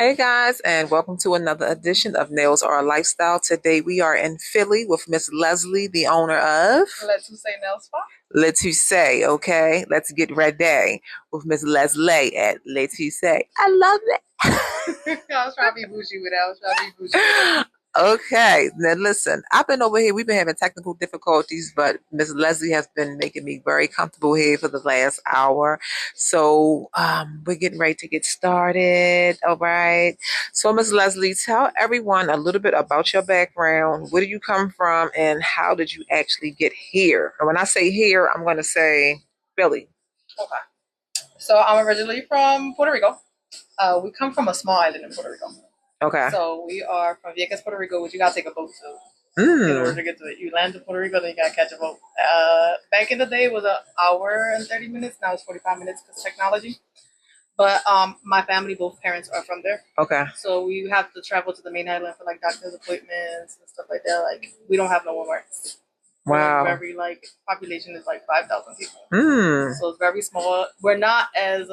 Hey guys, and welcome to another edition of Nails Are a Lifestyle. Today we are in Philly with Miss Leslie, the owner of Let's Who Say Nail Spa. Let's You Say, okay? Let's get ready with Miss Leslie at Let's You Say. I love I was trying to be bougie with it. I was trying to be bougie with it. Okay, now listen, I've been over here. We've been having technical difficulties, but Miss Leslie has been making me very comfortable here for the last hour. So we're getting ready to get started. All right. So Miss Leslie, tell everyone a little bit about your background. Where do you come from, and how did you actually get here? And when I say here, I'm going to say Philly. Okay. So I'm originally from Puerto Rico. We come from a small island in Puerto Rico. Okay. So we are from Vieques, Puerto Rico, which you gotta take a boat to in order to get to it. You land in Puerto Rico, then you gotta catch a boat. Back in the day, it was an hour and 30 minutes. Now it's 45 minutes because technology. But my family, both parents are from there. Okay. So we have to travel to the main island for like doctor's appointments and stuff like that. Like we don't have no one works. Wow. Very like population is like 5,000 people. Mm. So it's very small. We're not as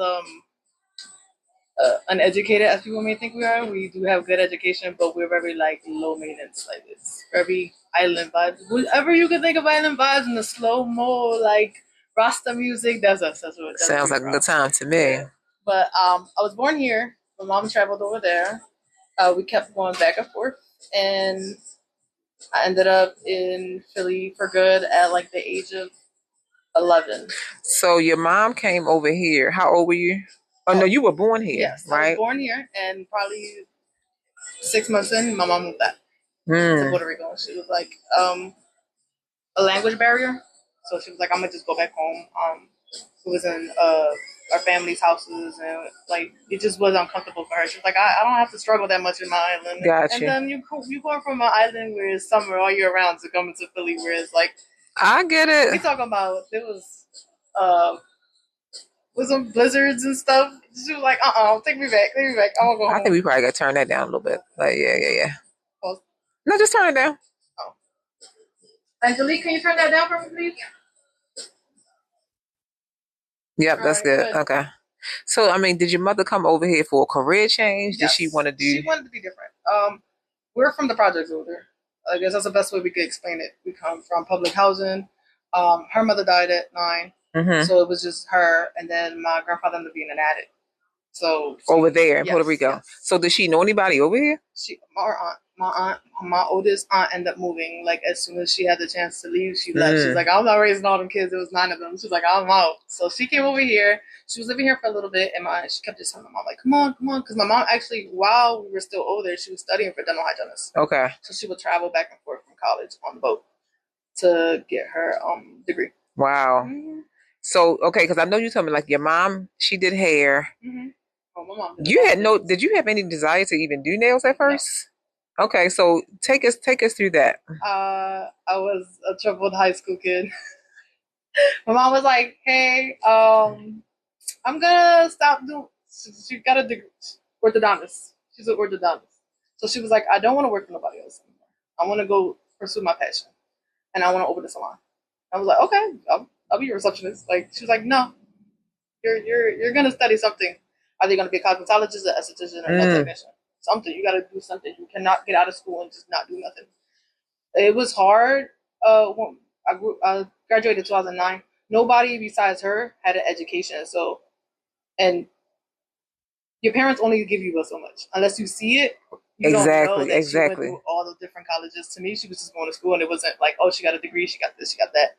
uneducated as people may think we are. We do have good education, but we're very like low maintenance. Like it's very island vibes. Whatever you can think of island vibes and the slow mo like Rasta music. That's us. That's what. Sounds like a good time to me. Yeah. But I was born here. My mom traveled over there. We kept going back and forth, and I ended up in Philly for good at like the age of 11. So your mom came over here. How old were you? Oh, no, you were born here, yes, right? I was born here, and probably 6 months in, my mom moved back to Puerto Rico. She was like a language barrier, so she was like, "I'm gonna just go back home." It was in our family's houses, and like it just was uncomfortable for her. She was like, I don't have to struggle that much in my island. Gotcha. And then you go from an island where it's summer all year round to coming to Philly where it's like, I get it. We talking about there was some blizzards and stuff. She was like, take me back, take me back. I want to go home. I think we probably got to turn that down a little bit. Like, yeah. Oh. No, just turn it down. Oh. Angelique, can you turn that down for me, please? Yep, that's good. Okay. So, I mean, did your mother come over here for a career change? Yes. Did she want to do? She wanted to be different. We're from the projects over there. I guess that's the best way we could explain it. We come from public housing. Her mother died at 9. Mm-hmm. So it was just her, and then my grandfather ended up being an addict. So over there in Puerto Rico. Yes. So did she know anybody over here? My oldest aunt ended up moving. Like as soon as she had the chance to leave, she left. She's like, I'm not raising all them kids. There was 9 of them. She's like, I'm out. So she came over here. She was living here for a little bit, and she kept just telling my mom, like, come on, because my mom actually, while we were still over there, she was studying for dental hygienist. Okay. So she would travel back and forth from college on the boat to get her degree. Wow. Mm-hmm. So okay, because I know you told me like your mom, she did hair. Mm-hmm. Oh, my mom did you have any desire to even do nails at first? No. Okay, so take us through that. I was a troubled high school kid. My mom was like, "Hey, I'm gonna stop doing." She got a degree, orthodontist. She's an orthodontist, so she was like, "I don't want to work for nobody else anymore. I want to go pursue my passion, and I want to open a salon." I was like, "Okay, I'll be your receptionist." Like she was like, "No, you're gonna study something. Are they gonna be a cosmetologist, an esthetician, or a technician? Something. You gotta do something. You cannot get out of school and just not do nothing." It was hard. When I graduated in 2009. Nobody besides her had an education. So, and your parents only give you so much unless you see it. You don't know that she went through all the different colleges. To me, she was just going to school, and it wasn't like, oh, she got a degree, she got this, she got that.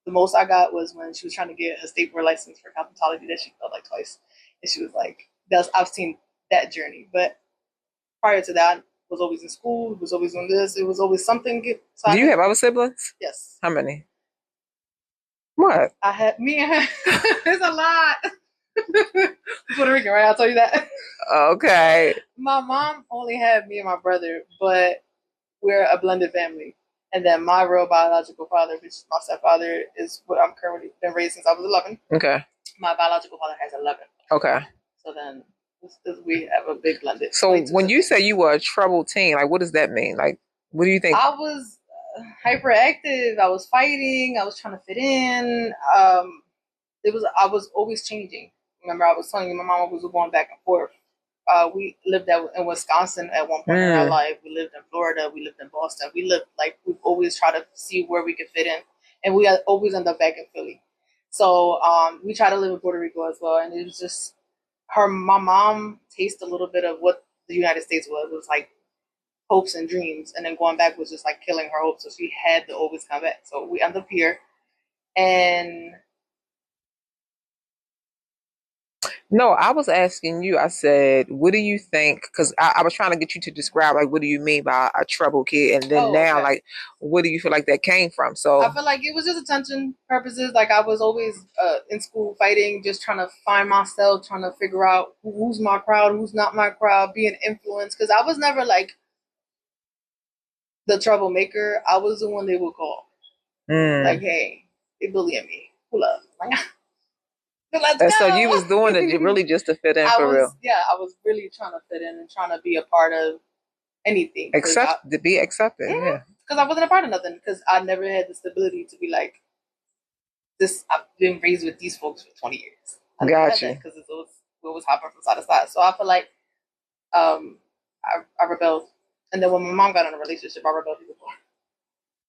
The most I got was when she was trying to get her state board license for cosmetology that she failed like twice, and she was like, I've seen that journey." But prior to that, was always in school, was always doing this. It was always something. So do you have other siblings? Yes. How many? What? I had me and her. It's a lot. Puerto Rican, right? I'll tell you that. Okay. My mom only had me and my brother, but we're a blended family. And then my real biological father, which is my stepfather, is what I'm currently been raised since I was 11. Okay. My biological father has 11. Okay. So then we have a big blended. So when you say you were a troubled teen, like what does that mean? Like, what do you think? I was hyperactive. I was fighting. I was trying to fit in. I was always changing. Remember, I was telling you my mom was going back and forth We lived in Wisconsin at one point in our Mm. life. We lived in Florida. We lived in Boston. We lived like we've always tried to see where we could fit in, and we always end up back in Philly. So we try to live in Puerto Rico as well, and it was just my mom tasted a little bit of what the United States was. It was like hopes and dreams, and then going back was just like killing her hopes. So she had to always come back. So we end up here, and No, I was asking you, I said, what do you think? Because I was trying to get you to describe, like, what do you mean by a troubled kid? And then oh, now, okay. like, what do you feel like that came from? I So, feel like it was just attention purposes. Like I was always in school fighting, just trying to find myself, trying to figure out who's my crowd, who's not my crowd, being influenced. Because I was never like the troublemaker. I was the one they would call. Like, mm. hey, they bullying me. Pull up. Like, let's And so you go. was doing it really just to fit in for real. I was really trying to fit in and trying to be a part of anything. To be accepted, yeah. Because I wasn't a part of nothing. Because I never had the stability to be like, this. I've been raised with these folks for 20 years. I never had Got that you. because it was hopping from side to side. So I feel like I rebelled. And then when my mom got in a relationship, I rebelled even more.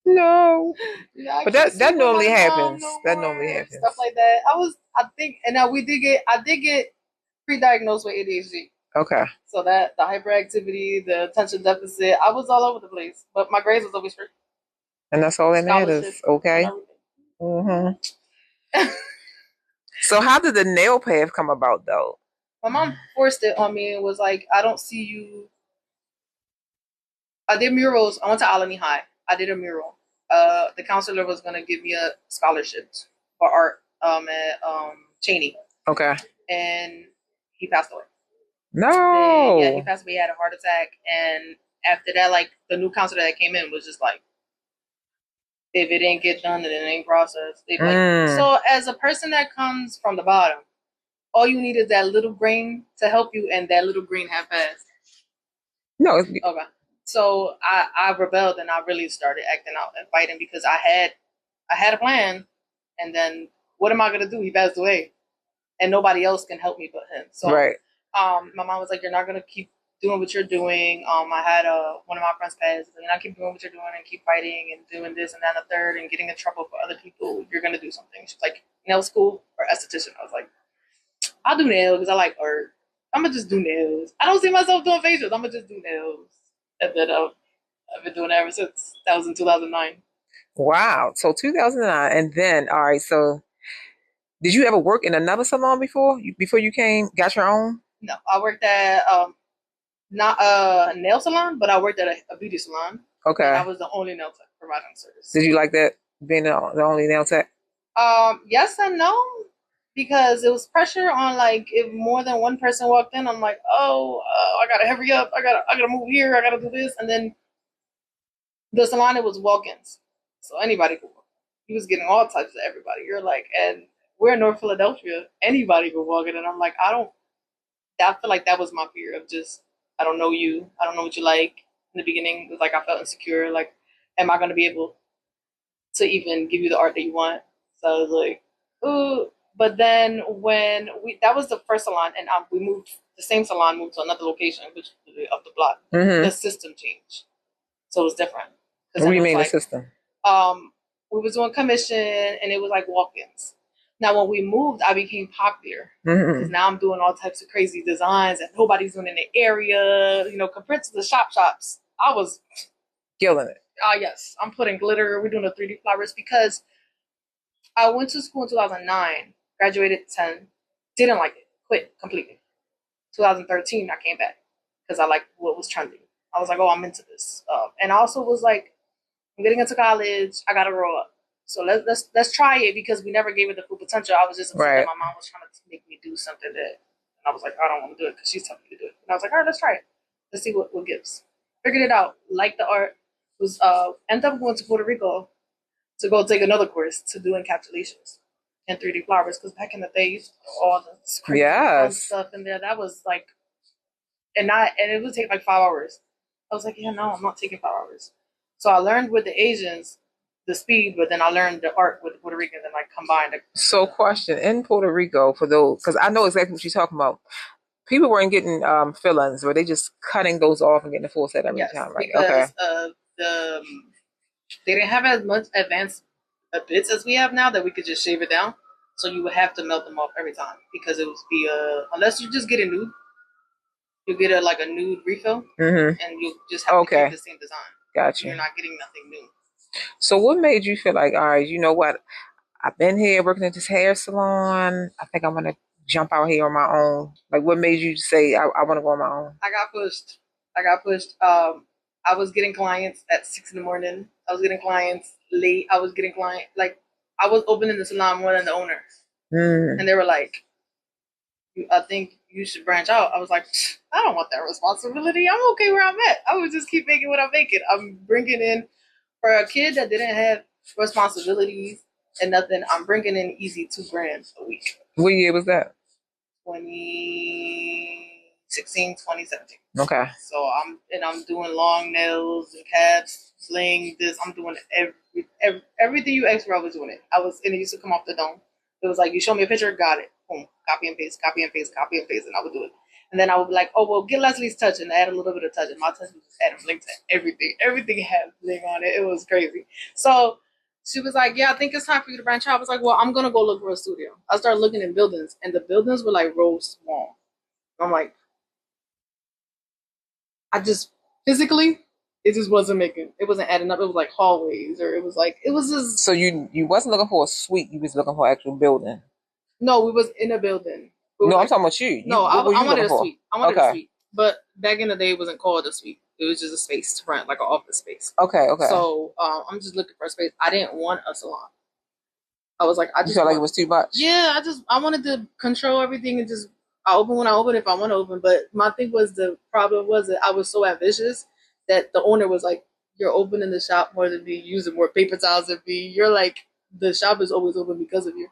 No. Yeah, I But can't that sleep with normally my mom happens. no That normally more. Stuff happens. like that. I think, and now I did get pre-diagnosed with ADHD. Okay. So that the hyperactivity, the attention deficit, I was all over the place. But my grades was always great. And that's all that Scholarship matters. and Okay. Hmm. everything. So how did the nail path come about though? My mom forced it on me and was like, I don't see you. I did murals. I went to Alany High. I did a mural. The counselor was going to give me a scholarship for art at Cheney. Okay. And he passed away. Yeah, he No. passed away. He had a heart attack. And after that, like, the new counselor that came in was just like, if it didn't get done and it ain't processed, they like. Mm. So, as a person that comes from the bottom, all you need is that little grain to help you, and that little grain have passed. No. Okay. So I rebelled and I really started acting out and fighting because I had a plan, and then what am I gonna do? He passed away, and nobody else can help me but him. So Right. my mom was like, "You're not gonna keep doing what you're doing." I had one of my friends pass, and you're not keep doing what you're doing and keep fighting and doing this and that and the third and getting in trouble for other people. You're gonna do something. She's like, nail school or esthetician. I was like, I'll do nails because I like art. I'm gonna just do nails. I don't see myself doing facials. I'm gonna just do nails. And then I've been doing it ever since. That was in 2009. Wow. So 2009, and then all right. So did you ever work in another salon before you came got your own? No, I worked at not a nail salon, but I worked at a beauty salon, and I Okay. was the only nail tech providing Did service. you like that being the only nail tech? Yes and no, because it was pressure on like if more than one person walked in, I'm like, oh, I gotta hurry up, I gotta move here, I gotta do this, and then the salon it was walk-ins, so anybody could walk. He was getting all types of everybody. You're like, and we're in North Philadelphia, anybody could walk in, and I'm like, I don't. I feel like that was my fear of just I don't know you, I don't know what you like. In the beginning, it was like I felt insecure. Like, am I going to be able to even give you the art that you want? So I was like, ooh. But then when that was the first salon, and we moved the same salon moved to another location, which was up the block. The Mm-hmm. system changed, so it was different because What then do it you was mean the like system? we was doing commission and it was like walk-ins. Now when we moved, I became popular because Mm-hmm. now I'm doing all types of crazy designs and nobody's doing it in the area. You know, compared to the shops, I was Killing it. yes, I'm putting glitter. We're doing the 3D flowers because I went to school in 2009, graduated 10, didn't like it, quit completely. 2013, I came back because I liked what was trending. I was like, oh, I'm into this, and I also was like, I'm getting into college. I gotta grow up. So let's try it because we never gave it the full potential. I was just upset that Right. my mom was trying to make me do something that, and I was like, I don't want to do it because she's telling me to do it. And I was like, all right, let's try it. Let's see what gives. Figured it out. Liked the art. Was ended up going to Puerto Rico to go take another course to do encapsulations and 3D flowers because back in the day, you used to do all this crazy fun Yes. stuff in there. That was like, and it would take like 5 hours. I was like, yeah, no, I'm not taking 5 hours. So I learned with the Asians the speed, but then I learned the art with the Puerto Ricans and like combined it. So question in Puerto Rico for those because I know exactly what you're talking about. people weren't getting fillings, were they just cutting those off and getting the full set every Yes, time, right? Okay. because the they didn't have as much advanced bits as we have now that we could just shave it down. So you would have to melt them off every time because it would be unless you just get a nude, you get a like a nude refill, and you just have to keep Okay. the same design. You're Gotcha. not getting nothing new. So what made you feel like, all right, you know what? I've been here working at this hair salon. I think I'm gonna jump out here on my own. Like, what made you say I want to go on my own? I got pushed. I got pushed. I was getting clients at 6 in the morning. I was getting clients late. I was getting client like I was opening the salon more than the owner, and they were like, "I think you should branch out." I was like, "I don't want that responsibility. I'm okay where I'm at. I would just keep making what I'm making. I'm bringing in for a kid that didn't have responsibilities and nothing. I'm bringing in easy 2 grand a week. What year was that? 2016, 2017. Okay. So I'm doing long nails and caps, bling, this. I'm doing everything you asked for. I was doing it. And it used to come off the dome. It was like you show me a picture, got it, boom, copy and paste, copy and paste, copy and paste, and I would do it. And then I would be like, oh well, get Leslie's touch and add a little bit of touch, and my touch was just adding bling to everything. Everything had bling on it. It was crazy. So she was like, yeah, I think it's time for you to branch out. I was like, well, I'm gonna go look for a studio. I started looking in buildings, and the buildings were like real small. I'm like, I just physically, it just it wasn't adding up. It was like hallways, or it was just. So you wasn't looking for a suite. You was looking for an actual building. No, we was in a building. No, I'm talking about you. No, What were I you wanted looking a for? suite. I wanted a Okay. suite, but back in the day, it wasn't called a suite. It was just a space to rent, like an office space. Okay. Okay. So I'm just looking for a space. I didn't want a salon. I was like, I You just felt like it want. was too much. Yeah, I wanted to control everything and just I open when I open if I want to open. But my thing was the problem was that I was so ambitious that the owner was like, "You're opening the shop more than me, using more paper towels than me. You're like the shop is always open because of you."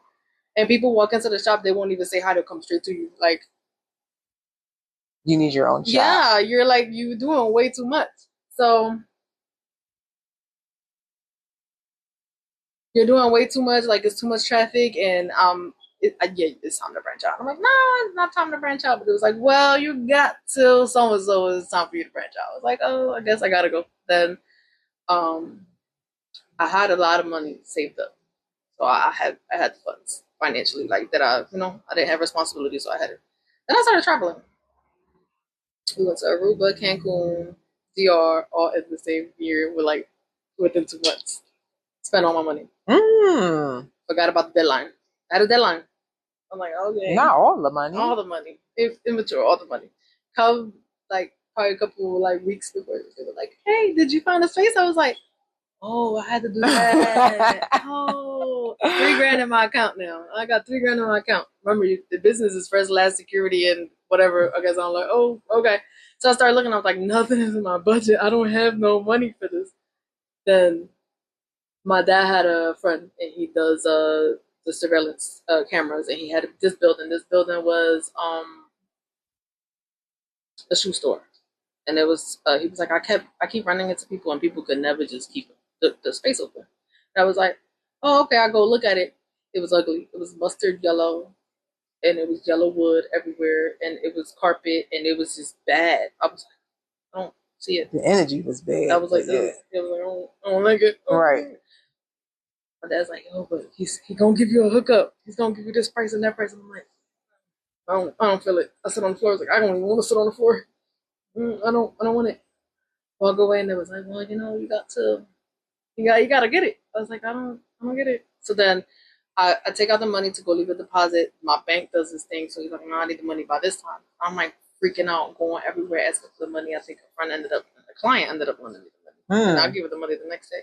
And people walk into the shop, they won't even say hi; they'll come straight to you. Like, You need your own shop. yeah, you're like you doing way too much. So you're doing way too much. Like it's too much traffic, and yeah, it's time to branch out. I'm like, no, it's not time to branch out. But it was like, well, you got till so and so. It's time for you to branch out. I was like, oh, I guess I gotta go. Then, um, I had a lot of money saved up, so I had funds financially, like that. I didn't have responsibility, so I had it. Then I started traveling. We went to Aruba, Cancun, DR, all in the same year. Within 2 months. Spent all my money. Forgot about the deadline. I had a deadline. I'm like, okay. Not all the money. All the money. If immature, all the money. Come like probably a couple like weeks before they were like, hey, did you find a space? I was like, oh, I had to do that. Oh, 3 grand in my account now. I got 3 grand in my account. Remember, the business is first, last, security, and whatever. I guess I'm like, oh, okay. So I started looking. I was like, nothing is in my budget. I don't have no money for this. Then my dad had a friend, and he does the surveillance cameras, and he had this building. This building was a shoe store, and it was he was like, I keep running into people, and people could never just keep the space open. And I was like, oh, okay, I go look at it. It was ugly. It was mustard yellow, and it was yellow wood everywhere, and it was carpet, and it was just bad. I was like, I don't see it. The energy was bad. I was like, yeah. It was like, I don't like it. Right. My dad's like, oh, but he gonna give you a hookup. He's gonna give you this price and that price. And I'm like, I don't feel it. I sit on the floor. I was like, I don't even want to sit on the floor. I don't want it. Well, I'll go away, and they was like, well, you gotta get it. I was like, I don't get it. So then I take out the money to go leave a deposit. My bank does this thing, so he's like, no, I need the money by this time. I'm like freaking out, going everywhere asking for the money. I think the client ended up lending me the money, and I give her the money the next day,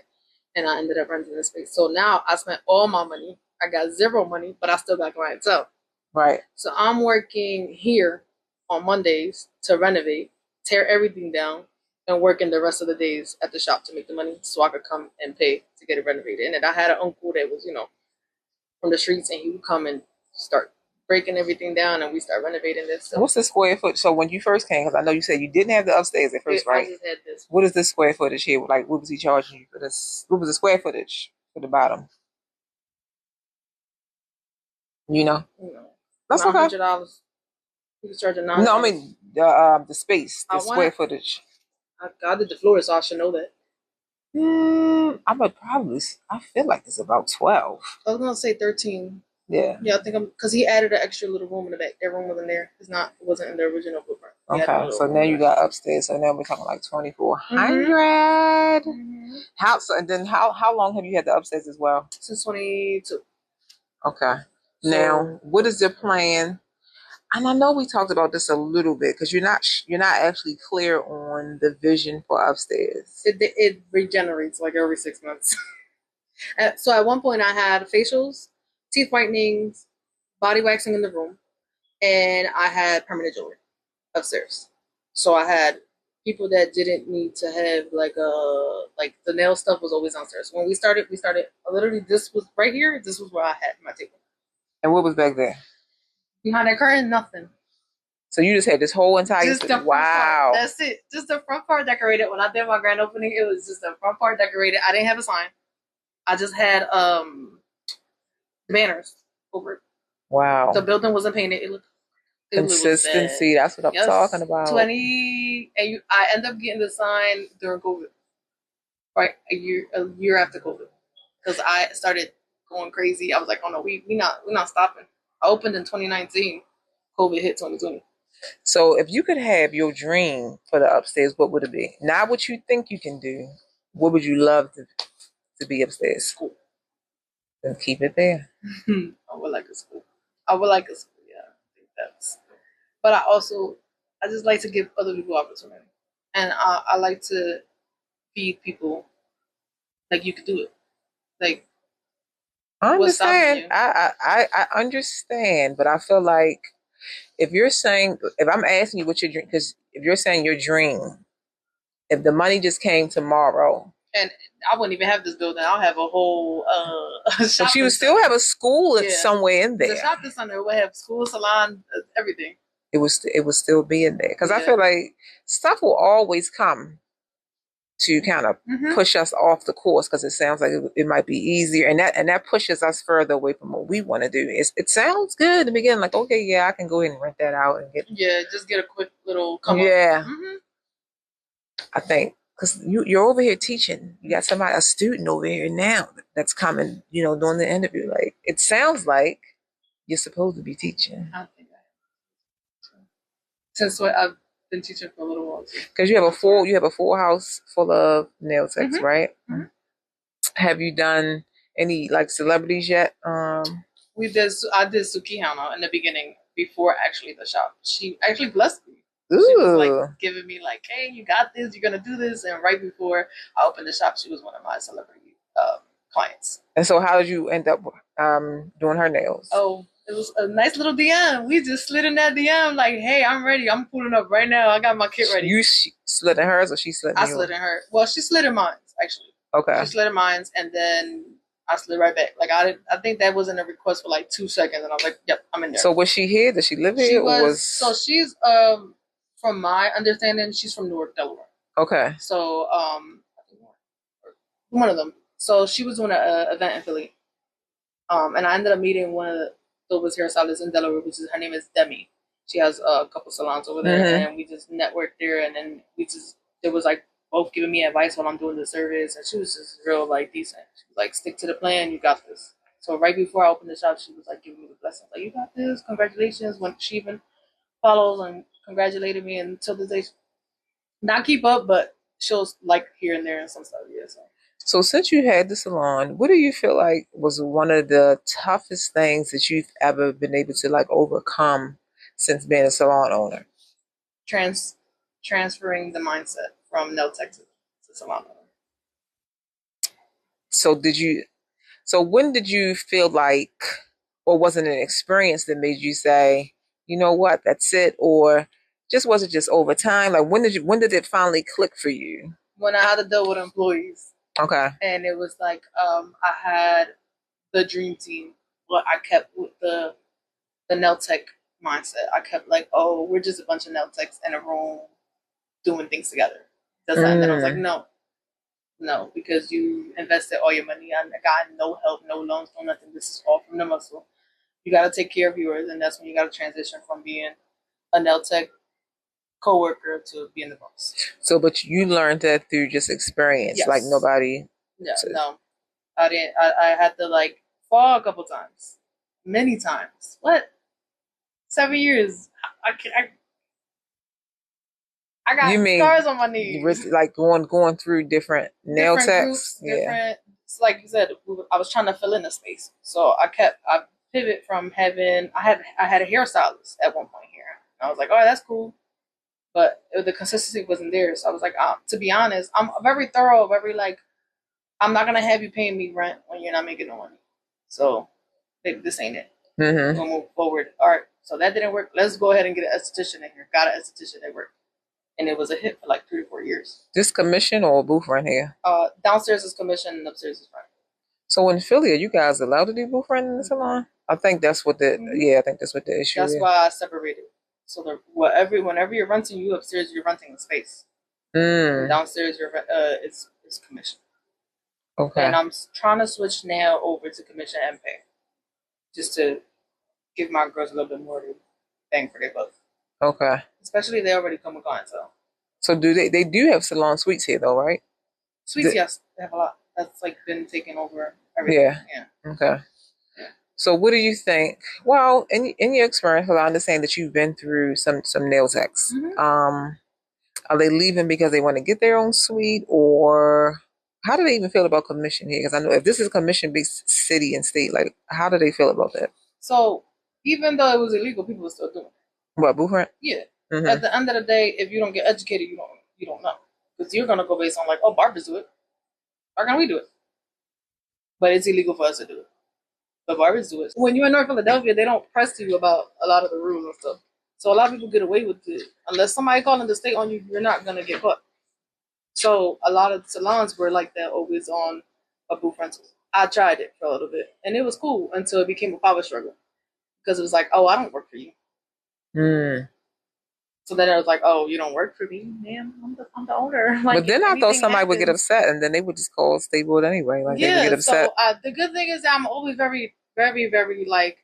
and I ended up renting the space. So now I spent all my money. I got zero money, but I still got clientele. Right. So I'm working here on Mondays to renovate, tear everything down, and working the rest of the days at the shop to make the money so I could come and pay to get it renovated. And then I had an uncle that was, from the streets, and he would come and start breaking everything down, and we start renovating this. So what's the square foot? So when you first came, because I know you said you didn't have the upstairs at first, right? I just had this. What is the square footage here? Like, what was he charging you for this? What was the square footage for the bottom? You know? You know, That's okay. $100. You can charge a No, I $9. mean the space, I the square want. footage. I did the floor, so I should know that. I'm gonna probably. I feel like it's about 12. I was gonna say 13. Yeah. Yeah, I think I'm because he added an extra little room in the back. That room wasn't there. It's not. It wasn't in the original blueprint. He added a Okay. little So room now in the you back. got upstairs. So now we're talking like Mm-hmm. 2,400. Mm-hmm. How so? And then how long have you had the upstairs as well? Since 22. Okay. Now, So what is your plan? And I know we talked about this a little bit because you're not actually clear on the vision for upstairs. it regenerates like every 6 months. So at one point I had facials, teeth whitenings, body waxing in the room, and I had permanent jewelry upstairs. So I had people that didn't need to have like the nail stuff was always downstairs. When we started literally this was right here. This was where I had my table. And what was back there? Behind that curtain, nothing. So you just had this whole entire Just the front part. wow. That's it. Just the front part decorated. When I did my grand opening, it was just the front part decorated. I didn't have a sign. I just had banners over it. Wow. The building wasn't painted. It was bad. Consistency. That's what I'm talking Yes, about. 20, and I ended up getting the sign during COVID, right? A year after COVID, because I started going crazy. I was like, oh no, we're not stopping. I opened in 2019. COVID hit 2020. So if you could have your dream for the upstairs, what would it be? Not what you think you can do. What would you love to be upstairs? School. Then keep it there. I would like a school. I would like a school. Yeah, I think that's. But I just like to give other people opportunity, and I like to feed people like you could do it. Like I what's stopping understand. you? I understand, but I feel like if I'm asking you what your dream, because if you're saying your dream, if the money just came tomorrow, And I wouldn't even have this building. I'll have a whole so she shopping would still center. have a school Yeah, somewhere in the there. shopping center will have school, salon, everything. It would still be in there because I Yeah. feel like stuff will always come to kind of push us off the course because it sounds like it might be easier, and that pushes us further away from what we want to do. It sounds good in the beginning, like okay, yeah, I can go ahead and rent that out and get Just get a quick little come up. yeah. I think because you're over here teaching, you got a student over here now that's coming, doing the interview. Like it sounds like you're supposed to be teaching I think since what I've been teaching for a little while too. because you have a full house full of nail techs, right? Have you done any like celebrities yet? I did Suki Hana in the beginning before actually the shop. She actually blessed me. Ooh. She was like giving me like, hey, you got this, you're gonna do this. And right before I opened the shop, she was one of my celebrity clients. And so how did you end up doing her nails? Oh, it was a nice little DM. We just slid in that DM like, hey, I'm ready. I'm pulling up right now. I got my kit ready. You slid in hers or she slid in I yours? slid in her. Well, she slid in mine, actually. Okay. She slid in mine, and then I slid right back. Like I think that was in a request for like 2 seconds, and I was like, "Yep, I'm in there." So was she here? Did she live here? So she's from my understanding, she's from Newark, Delaware. Okay. So one of them. So she was doing an event in Philly, and I ended up meeting one of the dopest hairstylists in Delaware, which is her name is Demi. She has a couple salons over there, and we just networked there, and then it was like both giving me advice while I'm doing the service, and she was just real like decent. She was like, stick to the plan, you got this. So right before I opened the shop, she was like giving me the blessing, like you got this, congratulations. When she even follows and congratulated me, and till this day, not keep up, but she'll like here and there and some stuff. Yeah. So since you had the salon, what do you feel like was one of the toughest things that you've ever been able to like overcome since being a salon owner? Transferring the mindset from nail tech to salon owner. So when did you feel like, or was it an experience that made you say, you know what, that's it, or was it just over time? Like when did it finally click for you? When I had to deal with employees. Okay. And it was like I had the dream team, but I kept with the nail tech mindset. I kept like, oh, we're just a bunch of nail techs in a room doing things together. And then I was like, no, because you invested all your money. I got no help, no loans, no nothing. This is all from the muscle. You got to take care of yours, and that's when you got to transition from being a nail tech coworker to being the boss. So, but you learned that through just experience, like Yes. nobody. Yeah. No, I didn't. I had to like fall a couple times, many times. What? 7 years. I can. I You got mean scars on my knees. like going through different nail Different techs? groups, Yeah. different. Like you said, I was trying to fill in the space, so I pivot from having. I had a hairstylist at one point here. I was like, oh, that's cool, but the consistency wasn't there. So I was like, to be honest, I'm very thorough. Very like, I'm not gonna have you paying me rent when you're not making no money. So this ain't it. Mm-hmm. We'll move forward. All right. So that didn't work. Let's go ahead and get an esthetician in here. Got an esthetician that worked. And it was a hit for like 3 to 4 years. This commission or a booth rent here? Downstairs is commission and upstairs is rent. So in Philly, are you guys allowed to do booth rent in the salon? I think that's what the yeah, I think that's what the issue That's is. why I separated. So whenever you're renting, you upstairs you're renting a space. And downstairs it's commission. Okay. And I'm trying to switch now over to commission and pay, just to give my girls a little bit more bang for their buck. Okay. Especially they already come and gone, so. So do they do have salon suites here though, right? Suites, yes, they have a lot. That's like been taking over everything. Yeah. Okay. Yeah. So what do you think? Well, in your experience, I understand that you've been through some nail techs. Are they leaving because they want to get their own suite, or how do they even feel about commission here? Because I know if this is a commission-based city and state, like how do they feel about that? So even though it was illegal, people were still doing it. What, booth rent? Yeah. At the end of the day, if you don't get educated, you don't know, because you're gonna go based on like, oh, barbers do it. Why can't we do it? But it's illegal for us to do it. But barbers do it. When you're in North Philadelphia, they don't press you about a lot of the rules and stuff. So a lot of people get away with it. Unless somebody calling the state on you, you're not gonna get caught. So a lot of salons were like that, always on a booth rental. I tried it for a little bit, and it was cool until it became a power struggle, because it was like, oh, I don't work for you. So then I was like, oh, you don't work for me, ma'am. I'm the owner. Like, but then I thought somebody would get upset, and then they would just call state board anyway. Like they would get upset. So the good thing is that I'm always very, very, very like,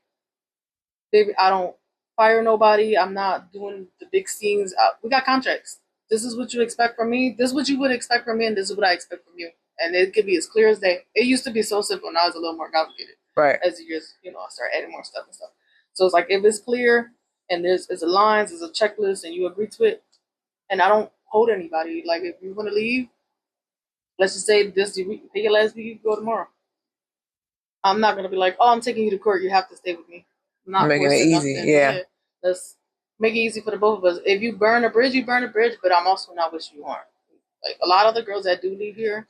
baby, I don't fire nobody. I'm not doing the big scenes. We got contracts. This is what you expect from me. This is what you would expect from me, and this is what I expect from you. And it could be as clear as day. It used to be so simple. Now it's a little more complicated. Right. As the years, I start adding more stuff and stuff. So it's like, if it's clear and there's a lines, there's a checklist, and you agree to it, and I don't hold anybody. Like, if you want to leave, let's just say this week, pay your last week, you go tomorrow. I'm not gonna be like, oh, I'm taking you to court. You have to stay with me. I'm not making it easy. Yeah. Let's make it easy for the both of us. If you burn a bridge, you burn a bridge. But I'm also not wishing you harm. Like, a lot of the girls that do leave here,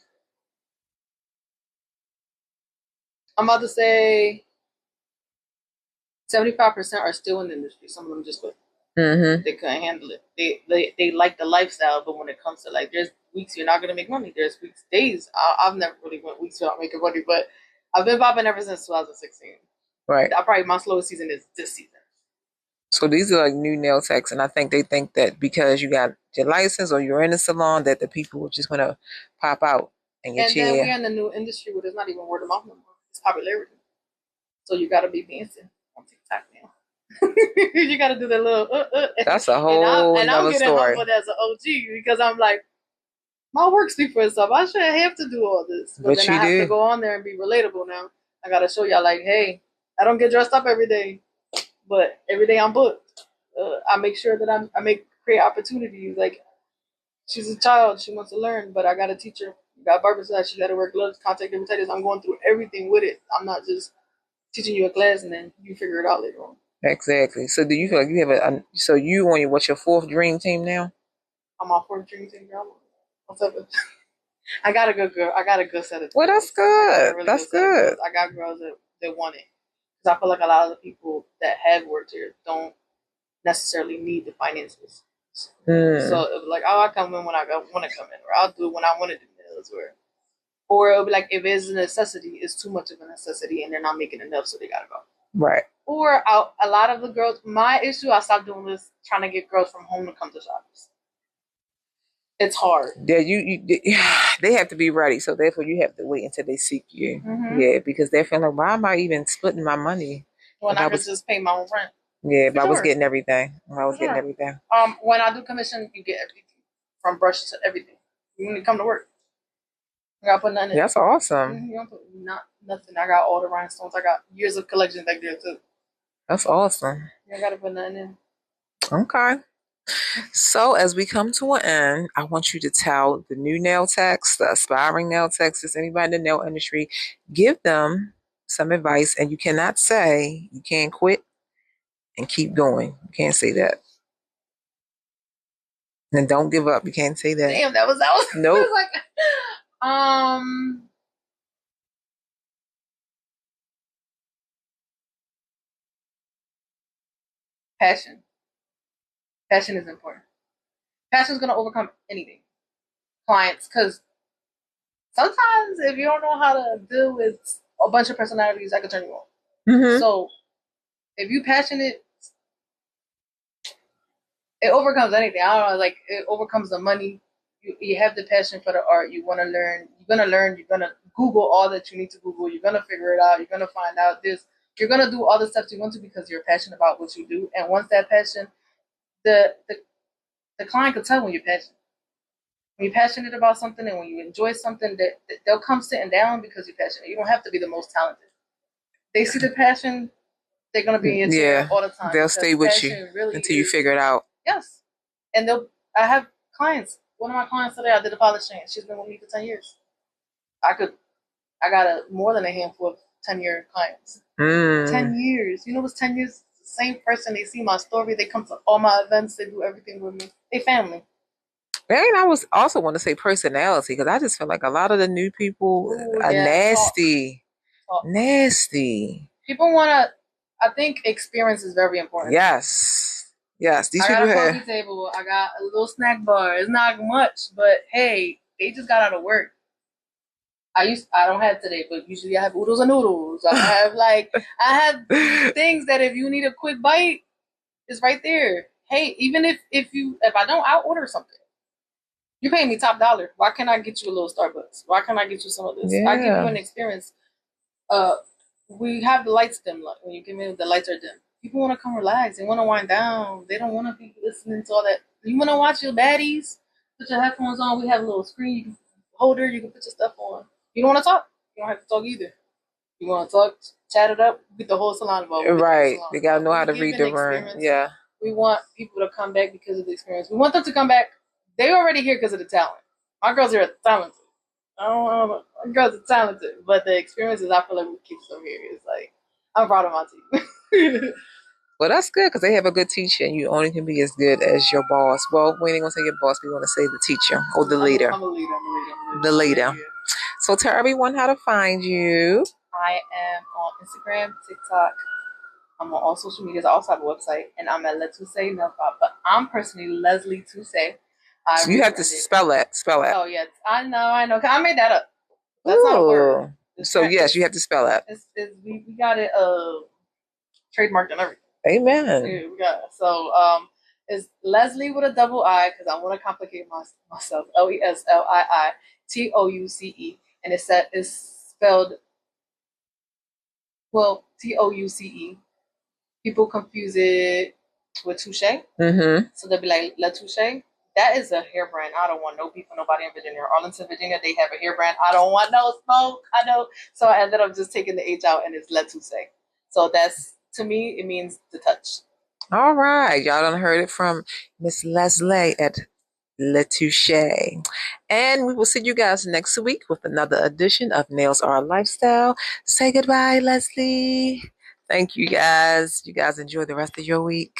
I'm about to say 75% are still in the industry. Some of them just quit. They couldn't handle it. They like the lifestyle, but when it comes to, like, there's weeks you're not gonna make money. There's days. I've never really went weeks without making money, but I've been popping ever since 2016. Right. Probably my slowest season is this season. So these are like new nail techs, and I think they think that because you got your license or you're in a salon, that the people will just want to pop out and get you. And then we're in the new industry where there's not even word of mouth no more. It's popularity. So you got to be dancing on TikTok now. You got to do that little. That's a whole and I'm getting story. humbled as an OG, because I'm like, my work speaks for itself. I shouldn't have to do all this, but then I have to go on there and be relatable now. I got to show y'all, like, hey, I don't get dressed up every day, but every day I'm booked. I make sure that I create opportunities. Like, she's a child, she wants to learn, but I got to teach her. You got barber side, she got to wear gloves, contact dermatitis. I'm going through everything with it. I'm not just teaching you a class and then you figure it out later on. Exactly. So do you feel like you have so you on what's your fourth dream team now? I'm on fourth dream team, girl. What's up? I got a good girl. I got a good set of girls. Well, that's good. Really that's good. I got girls that want it. Because I feel like a lot of the people that have worked here don't necessarily need the finances. So it was like, oh, I come in when I want to come in, or I'll do it when I want to do nails, or it'll be like, if it's a necessity, it's too much of a necessity, and they're not making enough, so they gotta go. Right. Or a lot of the girls, my issue, I stopped doing this, trying to get girls from home to come to shops. It's hard. Yeah, they have to be ready, so therefore you have to wait until they seek you. Yeah, because they're feeling like, why am I even splitting my money? When I could just pay my own rent. Yeah, For but I was sure. getting everything. I For was getting sure. everything. When I do commission, you get everything from brush to everything. When you come to work, you gotta put nothing in. That's awesome. You don't put nothing. I got all the rhinestones. I got years of collection back there too. That's awesome. You gotta put nothing in. Okay. So as we come to an end, I want you to tell the new nail techs, the aspiring nail techs, just anybody in the nail industry, give them some advice. And you cannot say you can't quit and keep going. You can't say that. And don't give up. You can't say that. Damn, that was Nope. like passion. Passion is important. Passion is gonna overcome anything. Clients, because sometimes if you don't know how to deal with a bunch of personalities, that could turn you off. Mm-hmm. So if you passionate, it overcomes anything. I don't know, like it overcomes the money. You have the passion for the art. You want to learn. You're gonna learn. You're gonna Google all that you need to Google. You're gonna figure it out. You're gonna find out this. You're gonna do all the stuff you want to because you're passionate about what you do. And once that passion, the the, the client can tell when you're passionate. When you're passionate about something and when you enjoy something, that they'll come sitting down because you're passionate. You don't have to be the most talented. They see the passion, they're gonna be in your chair Yeah. all the time They'll because stay with you passion really until you is. figure it out. Yes. And they'll I have clients. One of my clients today I did a polishing. She's been with me for 10 years. I could I got more than a handful of 10-year clients. 10 years. You know what's 10 years? The same person, they see my story, they come to all my events, they do everything with me. They family. And I was also want to say personality because I just feel like a lot of the new people Ooh, are yeah, nasty. talk. Nasty. People wanna I think experience is very important. Yes. Yes. These I got people a have coffee table. I got a little snack bar. It's not much, but hey, they just got out of work. I don't have today, but usually I have oodles and noodles. I have things that if you need a quick bite, it's right there. Hey, even if I don't, I'll order something. You pay me top dollar. Why can't I get you a little Starbucks? Why can't I get you some of this? I give you Yeah. an experience. Uh, we have the lights dim. Like when you give me the lights are dim. People want to come relax. They want to wind down. They don't want to be listening to all that. You want to watch your baddies? Put your headphones on. We have a little screen. You can holder. You can put your stuff on. You don't want to talk. You don't have to talk either. You want to talk, chat it up. We get the whole salon involved. Right. They gotta know how to read the room. Yeah. We want people to come back because of the experience. We want them to come back. They already here because of the talent. My girls are talented. I don't know. My girls are talented, but the experiences I feel like what keeps them here is like I'm proud of my team. Well, that's good because they have a good teacher, and you only can be as good as your boss. Well, we ain't gonna say your boss. We want to say the teacher or the leader. I'm a leader. I'm a leader. I'm a The leader. leader. So tell everyone how to find you. I am on Instagram, TikTok. I'm on all social medias. I also have a website, and I'm at Letuse Nelfop. But I'm personally Leslie Tuse. I So you have to rebranded. spell that. Spell that. Oh yes, I know. I made that up. That's not a word. So yes, you have to spell that. We got it trademarked and everything. Amen. Yeah, we got it. So it's Leslie with a double I because I want to complicate myself. LESLIITOUCE, and it's spelled TOUCE. People confuse it with touche. Mm-hmm. So they'll be like, La Touche. That is a hair brand. I don't want no beef with nobody in Virginia. Arlington, Virginia, they have a hair brand. I don't want no smoke. I know. So I ended up just taking the H out and it's La Touche. So that's, to me, it means the touch. All right. Y'all done heard it from Miss Leslie at Letouche. And we will see you guys next week with another edition of Nails Are a Lifestyle. Say goodbye, Leslie. Thank you guys. You guys enjoy the rest of your week.